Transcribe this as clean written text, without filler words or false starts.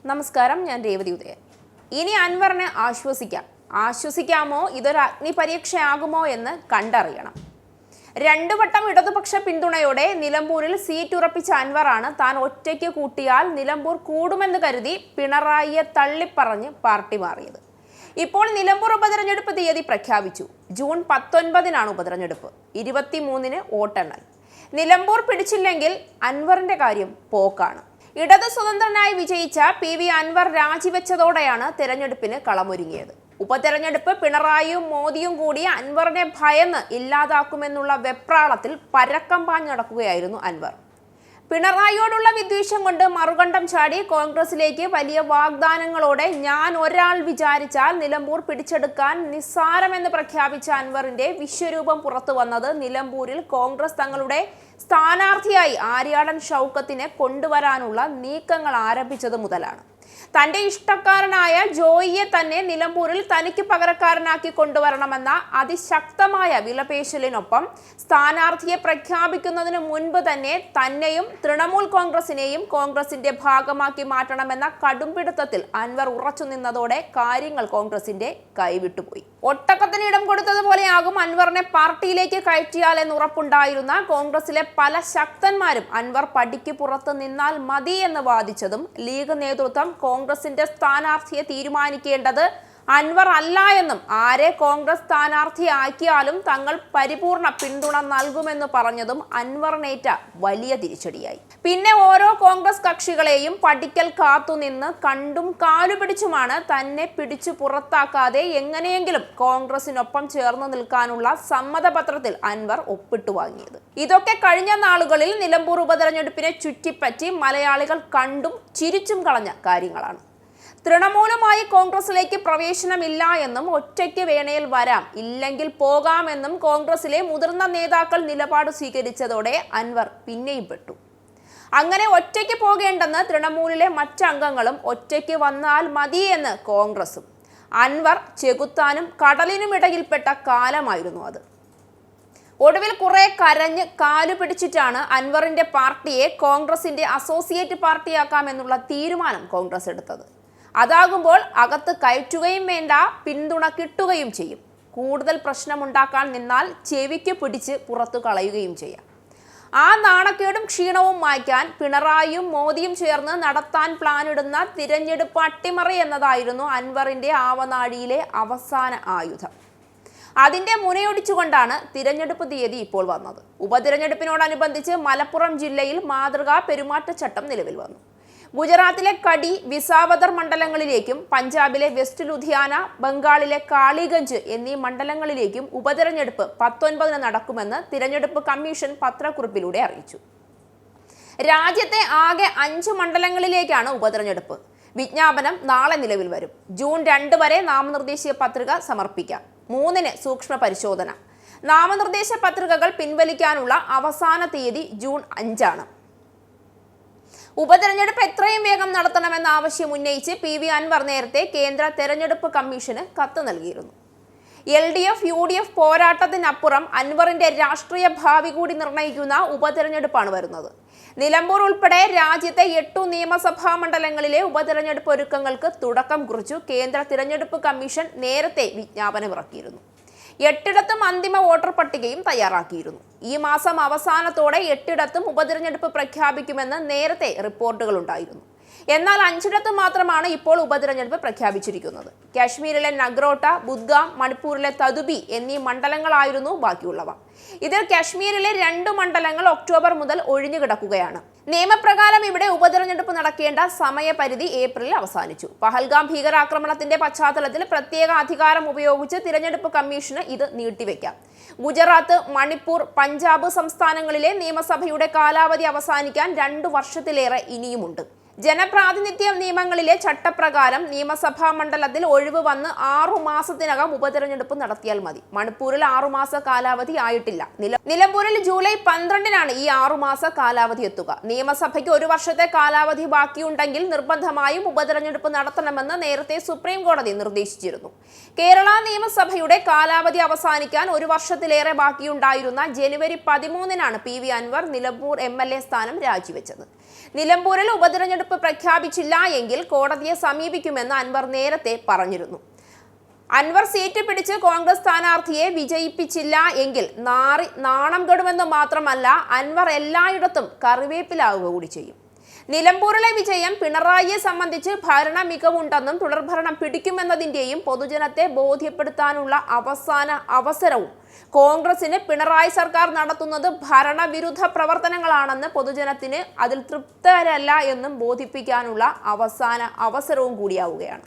നമസ്കാരം, ഞാൻ രേവതി ഉദയൻ. ഇനി അൻവറിനെ ആശ്വസിക്കാമോ, ഇതൊരു അഗ്നിപരീക്ഷയാകുമോ എന്ന് കണ്ടറിയണം. രണ്ടുവട്ടം ഇടതുപക്ഷ പിന്തുണയോടെ നിലമ്പൂരിൽ സീറ്റ് ഉറപ്പിച്ച അൻവറാണ് താൻ ഒറ്റയ്ക്ക് കൂട്ടിയാൽ നിലമ്പൂർ കൂടുമെന്ന് കരുതി പിണറായിയെ തള്ളിപ്പറഞ്ഞ് പാർട്ടി മാറിയത്. ഇപ്പോൾ നിലമ്പൂർ ഉപതെരഞ്ഞെടുപ്പ് തീയതി പ്രഖ്യാപിച്ചു. ജൂൺ 19-നാണ് ഉപതെരഞ്ഞെടുപ്പ്, 23-ന് വോട്ടെണ്ണൽ. നിലമ്പൂർ പിടിച്ചില്ലെങ്കിൽ അൻവറിന്റെ കാര്യം പോക്കാണ്. ഇടത് സ്വതന്ത്രനായി വിജയിച്ച PV അൻവർ രാജിവെച്ചതോടെയാണ് തെരഞ്ഞെടുപ്പിന് കളമൊരുങ്ങിയത്. ഉപതെരഞ്ഞെടുപ്പ് പിണറായിയും മോദിയും കൂടി അൻവറിനെ ഭയന്ന് ഇല്ലാതാക്കുമെന്നുള്ള വെപ്രാളത്തിൽ പരക്കം പാഞ്ഞടക്കുകയായിരുന്നു അൻവർ. പിണറായിയോടുള്ള വിദ്വേഷം കൊണ്ട് മറുകണ്ഠം ചാടി കോൺഗ്രസിലേക്ക് വലിയ വാഗ്ദാനങ്ങളോടെ ഞാൻ ഒരാൾ വിചാരിച്ചാൽ നിലമ്പൂർ പിടിച്ചെടുക്കാൻ നിസ്സാരമെന്ന് പ്രഖ്യാപിച്ച അൻവറിന്റെ വിശ്വരൂപം പുറത്തു വന്നത് നിലമ്പൂരിൽ കോൺഗ്രസ് തങ്ങളുടെ സ്ഥാനാർത്ഥിയായി ആര്യാടൻ ഷൗക്കത്തിനെ കൊണ്ടുവരാനുള്ള നീക്കങ്ങൾ ആരംഭിച്ചത് മുതലാണ്. തന്റെ ഇഷ്ടക്കാരനായ ജോയിയെ തന്നെ നിലമ്പൂരിൽ തനിക്ക് പകരക്കാരനാക്കി കൊണ്ടുവരണമെന്ന അതിശക്തമായ വിലപേശലിനൊപ്പം സ്ഥാനാർത്ഥിയെ പ്രഖ്യാപിക്കുന്നതിന് മുൻപ് തന്നെ തന്നെയും തൃണമൂൽ കോൺഗ്രസിനെയും കോൺഗ്രസിന്റെ ഭാഗമാക്കി മാറ്റണമെന്ന കടുംപിടുത്തത്തിൽ അൻവർ ഉറച്ചു നിന്നതോടെ കാര്യങ്ങൾ കോൺഗ്രസിന്റെ കൈവിട്ടുപോയി. ഒട്ടക്കത്തിന് ഇടം കൊടുത്തതുപോലെയാകും അൻവറിനെ പാർട്ടിയിലേക്ക് കയറ്റിയാൽ എന്ന് ഉറപ്പുണ്ടായിരുന്ന കോൺഗ്രസിലെ പല ശക്തന്മാരും അൻവർ പടിക്ക് പുറത്ത് നിന്നാൽ മതി എന്ന് വാദിച്ചതും ലീഗ് നേതൃത്വം കോൺഗ്രസിന്റെ സ്ഥാനാർത്ഥിയെ തീരുമാനിക്കേണ്ടത് അൻവർ അല്ല എന്നും ആരെ കോൺഗ്രസ് സ്ഥാനാർത്ഥിയാക്കിയാലും തങ്ങൾ പരിപൂർണ പിന്തുണ നൽകുമെന്ന് പറഞ്ഞതും അൻവറിനേറ്റ വലിയ തിരിച്ചടിയായി. പിന്നെ ഓരോ കോൺഗ്രസ് കക്ഷികളെയും പടിക്കൽ കാത്തുനിന്ന് കണ്ടും കാലുപിടിച്ചുമാണ് തന്നെ പിടിച്ചു പുറത്താക്കാതെ എങ്ങനെയെങ്കിലും കോൺഗ്രസിനൊപ്പം ചേർന്ന് നിൽക്കാനുള്ള സമ്മതപത്രത്തിൽ അൻവർ ഒപ്പിട്ടു വാങ്ങിയത്. ഇതൊക്കെ കഴിഞ്ഞ നാളുകളിൽ നിലമ്പൂർ ഉപതെരഞ്ഞെടുപ്പിനെ ചുറ്റിപ്പറ്റി മലയാളികൾ കണ്ടും ചിരിച്ചും കളഞ്ഞ കാര്യങ്ങളാണ്. തൃണമൂലുമായി കോൺഗ്രസിലേക്ക് പ്രവേശനമില്ല എന്നും ഒറ്റയ്ക്ക് വേണേൽ വരാം, ഇല്ലെങ്കിൽ പോകാമെന്നും കോൺഗ്രസിലെ മുതിർന്ന നേതാക്കൾ നിലപാട് സ്വീകരിച്ചതോടെ അൻവർ പിന്നെയും പെട്ടു. അങ്ങനെ ഒറ്റയ്ക്ക് പോകേണ്ടെന്ന് തൃണമൂലിലെ മറ്റംഗങ്ങളും ഒറ്റയ്ക്ക് വന്നാൽ മതി എന്ന് കോൺഗ്രസും. അൻവർ ചെകുത്താനും കടലിനുമിടയിൽപ്പെട്ട കാലമായിരുന്നു അത്. ഒടുവിൽ കുറെ കരഞ്ഞ് കാലുപിടിച്ചിട്ടാണ് അൻവറിന്റെ പാർട്ടിയെ കോൺഗ്രസിന്റെ അസോസിയേറ്റ് പാർട്ടിയാക്കാമെന്നുള്ള തീരുമാനം കോൺഗ്രസ് എടുത്തത്. അതാകുമ്പോൾ അകത്ത് കയറ്റുകയും വേണ്ട, പിന്തുണ കിട്ടുകയും ചെയ്യും. കൂടുതൽ പ്രശ്നമുണ്ടാക്കാൻ നിന്നാൽ ചെവിക്ക് പിടിച്ച് പുറത്തു കളയുകയും ചെയ്യാം. ആ നാണക്കേടും ക്ഷീണവും മായ്ക്കാൻ പിണറായിയും മോദിയും ചേർന്ന് നടത്താൻ പ്ലാനിടുന്ന തിരഞ്ഞെടുപ്പ് അട്ടിമറി എന്നതായിരുന്നു അൻവറിന്റെ ആവനാഴിയിലെ അവസാന ആയുധം. അതിന്റെ മുനയൊടിച്ചുകൊണ്ടാണ് തിരഞ്ഞെടുപ്പ് തീയതി ഇപ്പോൾ വന്നത്. ഉപതിരഞ്ഞെടുപ്പിനോടനുബന്ധിച്ച് മലപ്പുറം ജില്ലയിൽ മാതൃകാ പെരുമാറ്റച്ചട്ടം നിലവിൽ വന്നു. ഗുജറാത്തിലെ കടി, വിസാവദർ മണ്ഡലങ്ങളിലേക്കും പഞ്ചാബിലെ വെസ്റ്റ് ലുധിയാന, ബംഗാളിലെ കാളിഗഞ്ച് എന്നീ മണ്ഡലങ്ങളിലേക്കും ഉപതെരഞ്ഞെടുപ്പ് 19-ന് നടക്കുമെന്ന് തിരഞ്ഞെടുപ്പ് കമ്മീഷൻ പത്രക്കുറിപ്പിലൂടെ അറിയിച്ചു. രാജ്യത്തെ ആകെ 5 മണ്ഡലങ്ങളിലേക്കാണ് ഉപതെരഞ്ഞെടുപ്പ്. വിജ്ഞാപനം നാളെ നിലവിൽ വരും. ജൂൺ 2 വരെ നാമനിർദ്ദേശ പത്രിക സമർപ്പിക്കാം. 3-ന് സൂക്ഷ്മ പരിശോധന. നാമനിർദ്ദേശ പത്രികകൾ പിൻവലിക്കാനുള്ള അവസാന തീയതി ജൂൺ 5-ആണ്. ഉപതെരഞ്ഞെടുപ്പ് എത്രയും വേഗം നടത്തണമെന്ന ആവശ്യം ഉന്നയിച്ച് PV അൻവർ നേരത്തെ കേന്ദ്ര തെരഞ്ഞെടുപ്പ് കമ്മീഷന് കത്ത് നൽകിയിരുന്നു. LDF UDF പോരാട്ടത്തിനപ്പുറം അൻവറിന്റെ രാഷ്ട്രീയ ഭാവി കൂടി നിർണയിക്കുന്ന ഉപതെരഞ്ഞെടുപ്പാണ് വരുന്നത്. നിലമ്പൂർ ഉൾപ്പെടെ രാജ്യത്തെ 8 നിയമസഭാ മണ്ഡലങ്ങളിലെ ഉപതെരഞ്ഞെടുപ്പ് ഒരുക്കങ്ങൾക്ക് തുടക്കം കുറിച്ചു കേന്ദ്ര തിരഞ്ഞെടുപ്പ് കമ്മീഷൻ നേരത്തെ വിജ്ഞാപനമിറക്കിയിരുന്നു. 8ഇടത്തും അന്തിമ വോട്ടർ പട്ടികയും തയ്യാറാക്കിയിരുന്നു. ഈ മാസം അവസാനത്തോടെ 8ഇടത്തും ഉപതെരഞ്ഞെടുപ്പ് പ്രഖ്യാപിക്കുമെന്ന് നേരത്തെ റിപ്പോർട്ടുകൾ ഉണ്ടായിരുന്നു. എന്നാൽ 5ഇടത്ത് മാത്രമാണ് ഇപ്പോൾ ഉപതെരഞ്ഞെടുപ്പ് പ്രഖ്യാപിച്ചിരിക്കുന്നത്. കാശ്മീരിലെ നഗ്രോട്ട, ബുദ്ഗാം, മണിപ്പൂരിലെ തദുബി എന്നീ മണ്ഡലങ്ങളായിരുന്നു ബാക്കിയുള്ളവ. ഇതിൽ കാശ്മീരിലെ 2 മണ്ഡലങ്ങൾ ഒക്ടോബർ മുതൽ ഒഴിഞ്ഞുകിടക്കുകയാണ്. നിയമപ്രകാരം ഇവിടെ ഉപതെരഞ്ഞെടുപ്പ് നടക്കേണ്ട സമയപരിധി ഏപ്രിലിൽ അവസാനിച്ചു. പഹൽഗാം ഭീകരാക്രമണത്തിന്റെ പശ്ചാത്തലത്തിൽ പ്രത്യേക അധികാരം ഉപയോഗിച്ച് തിരഞ്ഞെടുപ്പ് കമ്മീഷന് ഇത് നീട്ടിവെക്കാം. ഗുജറാത്ത്, മണിപ്പൂർ, പഞ്ചാബ് സംസ്ഥാനങ്ങളിലെ നിയമസഭയുടെ കാലാവധി അവസാനിക്കാൻ 2 വർഷത്തിലേറെ ഇനിയുമുണ്ട്. ജനപ്രാതിനിധ്യ നിയമങ്ങളിലെ ചട്ടപ്രകാരം നിയമസഭാ മണ്ഡലത്തിൽ ഒഴിവ് വന്ന് 6 മാസത്തിനകം ഉപതെരഞ്ഞെടുപ്പ് നടത്തിയാൽ മതി. മണിപ്പൂരിൽ 6 മാസ കാലാവധി ആയിട്ടില്ല. നിലമ്പൂരിൽ ജൂലൈ 12-നാണ് ഈ 6 മാസ കാലാവധി എത്തുക. നിയമസഭയ്ക്ക് 1 വർഷത്തെ കാലാവധി ബാക്കിയുണ്ടെങ്കിൽ നിർബന്ധമായും ഉപതെരഞ്ഞെടുപ്പ് നടത്തണമെന്ന് നേരത്തെ സുപ്രീം കോടതി നിർദ്ദേശിച്ചിരുന്നു. കേരള നിയമസഭയുടെ കാലാവധി അവസാനിക്കാൻ 1 വർഷത്തിലേറെ ബാക്കിയുണ്ടായിരുന്ന ജനുവരി 13-നാണ് PV അൻവർ നിലമ്പൂർ MLA സ്ഥാനം രാജിവെച്ചത്. നിലമ്പൂരിൽ ഉപതെരഞ്ഞെടുപ്പ് പ്രഖ്യാപിച്ചില്ല എങ്കിൽ കോടതിയെ സമീപിക്കുമെന്ന് അൻവർ നേരത്തെ പറഞ്ഞിരുന്നു. അൻവർ സീറ്റ് പിടിച്ച് കോൺഗ്രസ് സ്ഥാനാർത്ഥിയെ വിജയിപ്പിച്ചില്ല എങ്കിൽ നാണം കെടുമെന്ന് മാത്രമല്ല, അൻവർ എല്ലായിടത്തും കറിവേപ്പിലാവുക കൂടി ചെയ്യും. നിലമ്പൂരിലെ വിജയം പിണറായിയെ സംബന്ധിച്ച് ഭരണ മികവുണ്ടെന്നും തുടർഭരണം പിടിക്കുമെന്നതിന്റെയും പൊതുജനത്തെ ബോധ്യപ്പെടുത്താനുള്ള അവസാന അവസരവും കോൺഗ്രസിന് പിണറായി സർക്കാർ നടത്തുന്നത് ഭരണവിരുദ്ധ പ്രവർത്തനങ്ങളാണെന്ന് പൊതുജനത്തിന് അതിൽ തൃപ്തരല്ല എന്നും ബോധിപ്പിക്കാനുള്ള അവസാന അവസരവും കൂടിയാവുകയാണ്.